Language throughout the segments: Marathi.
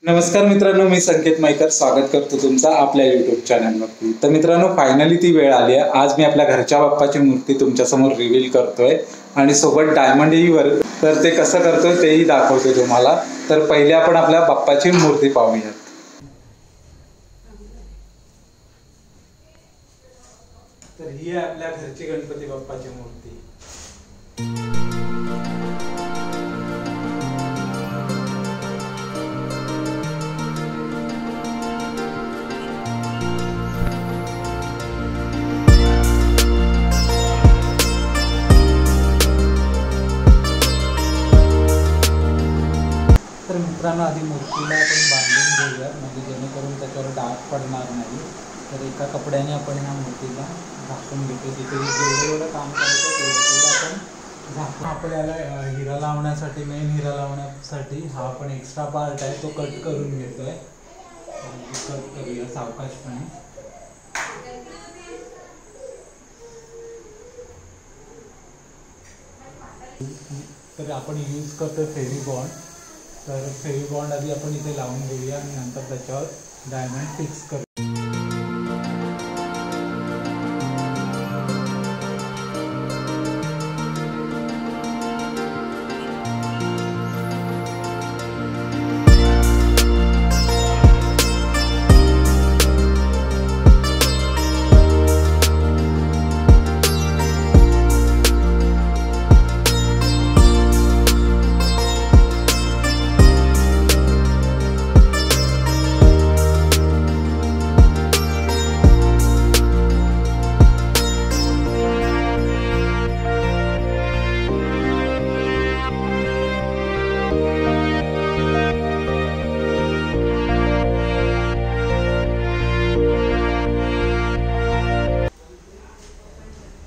नमस्कार मित्रांनो, मी संकेत माईकर स्वागत करतो तुमचा आपल्या यूट्यूब चॅनलवरती। तर मित्रांनो, फायनली ती वेळ आली आहे। आज मी आपल्या घरच्या बाप्पाची मूर्ती तुमच्यासमोर रिव्हील करतोय आणि सोबत डायमंडही वर। तर ते कसं करतोय तेही दाखवतो तुम्हाला। तर पहिले आपण आपल्या बाप्पाची मूर्ती पाहूया। तर ही आहे आपल्या घरची गणपती बाप्पाची मूर्ती। तर मित्रांनो, आधी मूर्तीला आपण बांधून घेऊया, म्हणजे जेणेकरून त्याच्यावर डाग पडणार नाही। तर एका कपड्याने आपण ह्या मूर्तीला झाकून घेतो। जिथे जेवढं काम करायचं तेवढं आपण झाकून आपल्याला हिरा लावण्यासाठी, मेन हिरा लावण्यासाठी हा आपण एक्स्ट्रा पार्ट आहे तो कट करून घेतोय। कट करूया सावकाशपणे। तर आपण यूज करतो फेविबॉन्ड। तर फेविबॉन्ड आधी आपण इथे लावून घेऊया आणि नंतर त्याच्यावर डायमंड फिक्स करू।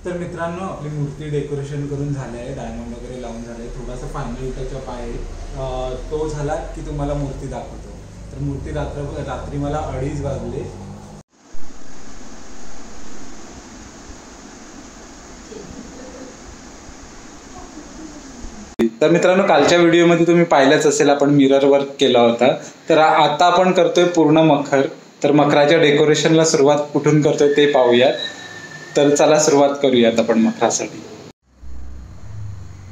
तर मित्रांनो, आपली मूर्ती डेकोरेशन करून झाले आहे, डायमंड वगैरे लावून झाले। थोडासा फायनल टचअप आहे, तो झाला की तुम्हाला मूर्ती दाखवतो। तर मूर्ती रात्री मला 2:30 वाजले। तर मित्रांनो, कालच्या व्हिडिओमध्ये तुम्ही पाहिलंच असेल, आपण मिरर वर्क केला होता। तर आता आपण करतोय पूर्ण मखर। तर मखराच्या डेकोरेशनला सुरुवात कुठून करतोय ते पाहूयात। तर चला सुरुवात करूयात आपण मखरासाठी।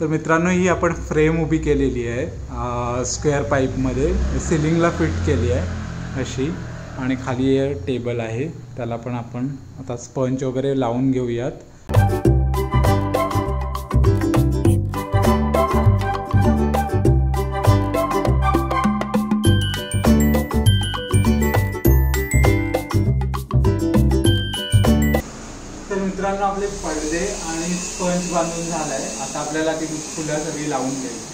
तर मित्रांनो, ही आपण फ्रेम उभी केलेली आहे स्क्वेअर पाईपमध्ये, सिलिंगला फिट केली आहे अशी। आणि खाली टेबल आहे, त्याला पण आपण आता स्पंज वगैरे लावून घेऊयात। मित्रांनो, आपले पडदे आणि स्पंज बांधून झालाय। आता आपल्याला ती फुलं सगळी लावून घ्यायची।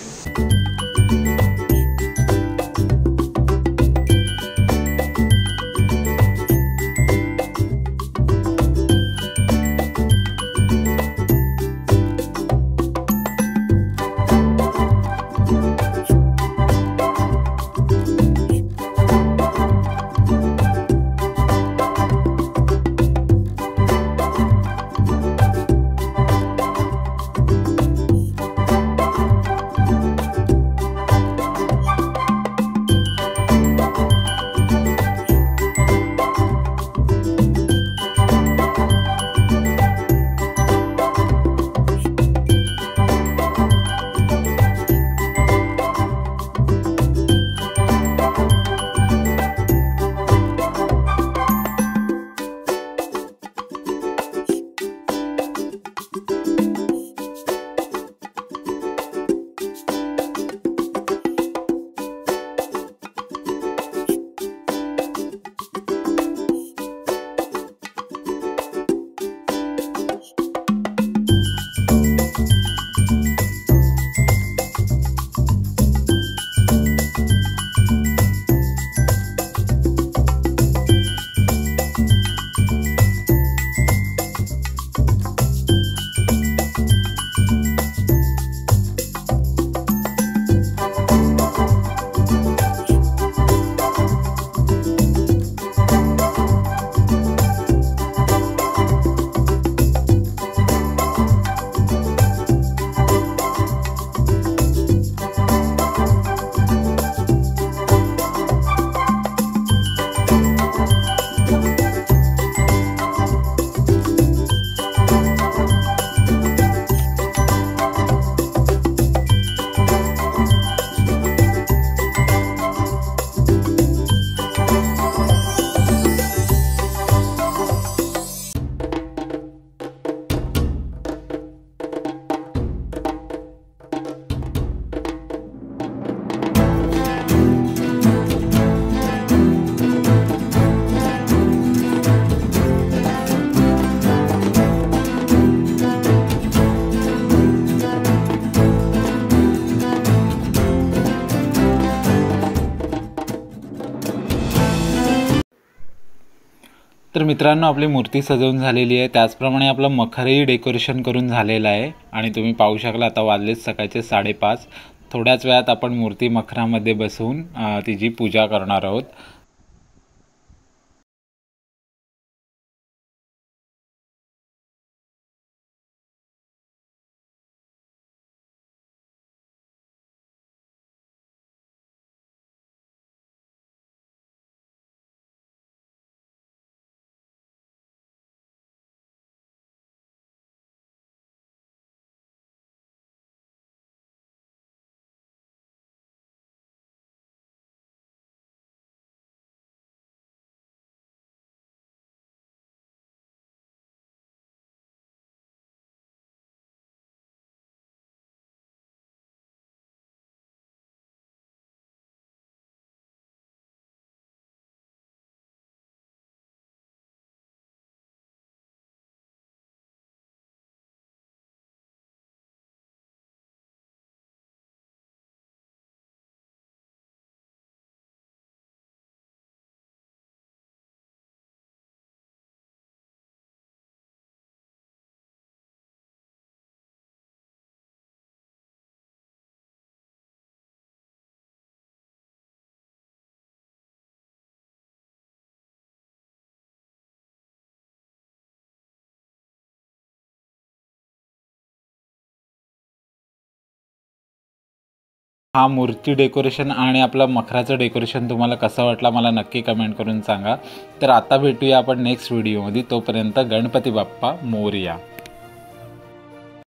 तर मित्रांनो, आपली मूर्ती सजवून झालेली आहे, त्याचप्रमाणे आपलं मखरही डेकोरेशन करून झालेलं आहे आणि तुम्ही पाहू शकला आता वाजलेत सकाळचे 5:30. थोड्याच वेळात आपण मूर्ती मखरामध्ये बसवून तिची पूजा करणार आहोत. हा मूर्ती डेकोरेशन आणि आपलं मखराचं डेकोरेशन तुम्हाला कसं वाटलं मला नक्की कमेंट करून सांगा. तर आता भेटूया आपण नेक्स्ट व्हिडिओमध्ये. तोपर्यंत गणपती बाप्पा मोरया.